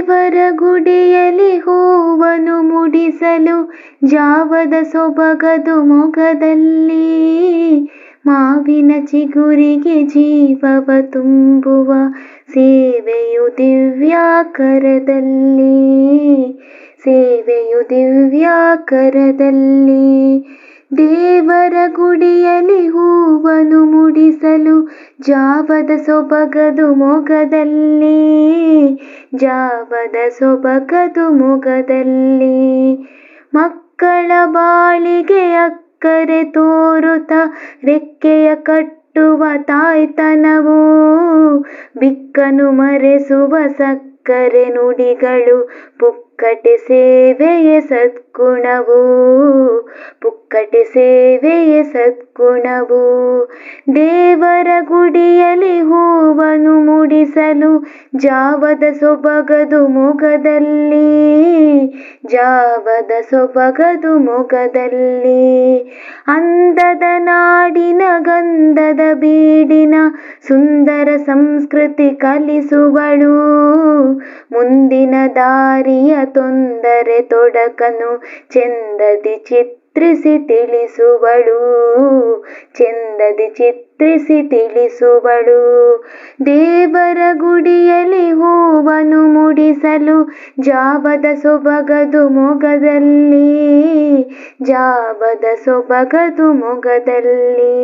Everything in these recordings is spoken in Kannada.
ದೇವರ ಗುಡಿಯಲ್ಲಿ ಹೂವನ್ನು ಮುಡಿಸಲು ಜಾವದ ಸೊಬಗದು ಮೊಗದಲ್ಲಿ, ಮಾವಿನ ಚಿಗುರಿಗೆ ಜೀವವ ತುಂಬುವ ಸೇವೆಯು ದಿವ್ಯಾಕರದಲ್ಲಿ, ಸೇವೆಯು ದಿವ್ಯಾಕರದಲ್ಲಿ. ದೇವರ ಗುಡಿಯಲ್ಲಿ ಹೂವನ್ನು ಮುಡಿಸಲು ಜಾವದ ಸೊಬಗದು ಮೊಗದಲ್ಲಿ, ಜಾವದ ಸೊಬಗದು ಮೊಗದಲ್ಲಿ. ಮಕ್ಕಳ ಬಾಳಿಗೆ ಅಕ್ಕರೆ ತೋರುತ್ತ ರೆಕ್ಕೆಯ ಕಟ್ಟುವ ತಾಯ್ತನವು, ಬಿಕ್ಕನು ಮರೆಸುವ ಸಕ್ಕರೆ ನುಡಿಗಳು ಪುಕ್ಕಟೆ ಸೇವೆಯ ಸದ್ಗುಣವು, ಪುಕ್ಕಟೆ ಸೇವೆಯ ಸದ್ಗುಣವು. ದೇವರ ಗುಡಿಯಲ್ಲಿ ಹೂವನ್ನು ಮುಡಿಸಲು ಜಾವದ ಸೊಬಗದು ಮೊಗದಲ್ಲಿ, ಜಾವದ ಸೊಬಗದು ಮೊಗದಲ್ಲಿ. ಅಂದದ ನಾಡಿನ ಗಂಧದ ಬೀಡಿನ ಸುಂದರ ಸಂಸ್ಕೃತಿ ಕಲಿಸುವಳು, ಮುಂದಿನ ದಾರಿಯ ತೊಂದರೆ ತೊಡಕನು ಚೆಂದದಿ ಚಿತ್ರಿಸಿ ತಿಳಿಸುವಳು, ಚೆಂದದಿ ಚಿತ್ರಿಸಿ ತಿಳಿಸುವಳು. ದೇವರ ಗುಡಿಯಲ್ಲಿ ಹೂವನ್ನು ಮುಡಿಸಲು ಜಾವದ ಸೊಬಗದು ಮೊಗದಲ್ಲಿ, ಜಾವದ ಸೊಬಗದು ಮೊಗದಲ್ಲಿ.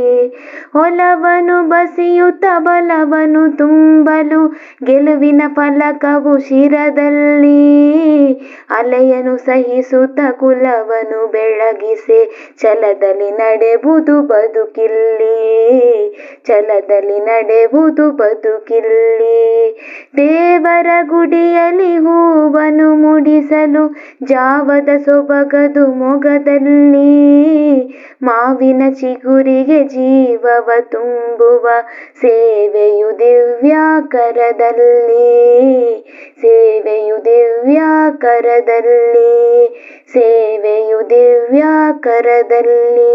ಒಲವನ್ನು ಬಸಿಯುತ್ತ ಬಲವನ್ನು ತುಂಬಲು ಗೆಲುವಿನ ಫಲಕವು ಶಿರದಲ್ಲಿ, ಅಲೆಯನ್ನು ಸಹಿಸುತ್ತ ಕುಲವನ್ನು ಬೆಳಗಿಸೆ ಛಲದಲ್ಲಿ ನಡೆಬುದು ಬದುಕಿಲ್ಲಿ, ಛಲದಲ್ಲಿ ನಡೆಬುದು ಬದುಕಿಲ್ಲಿ. ದೇವರ ಗುಡಿಯಲ್ಲಿ ಹೂವನ್ನು ಮುಡಿಸಲು ಜಾವದ ಸೊಬಗದು ಮೊಗದಲ್ಲಿ, ಮಾವಿನ ಚಿಗುರಿಗೆ ಜೀವವ ತುಂಬುವ ಸೇವೆಯು ದಿವ್ಯಾಕರದಲ್ಲಿ, ಸೇವೆಯು ದಿವ್ಯಾಕರದಲ್ಲಿ, ಸೇವೆಯು ದಿವ್ಯಾಕರದಲ್ಲಿ.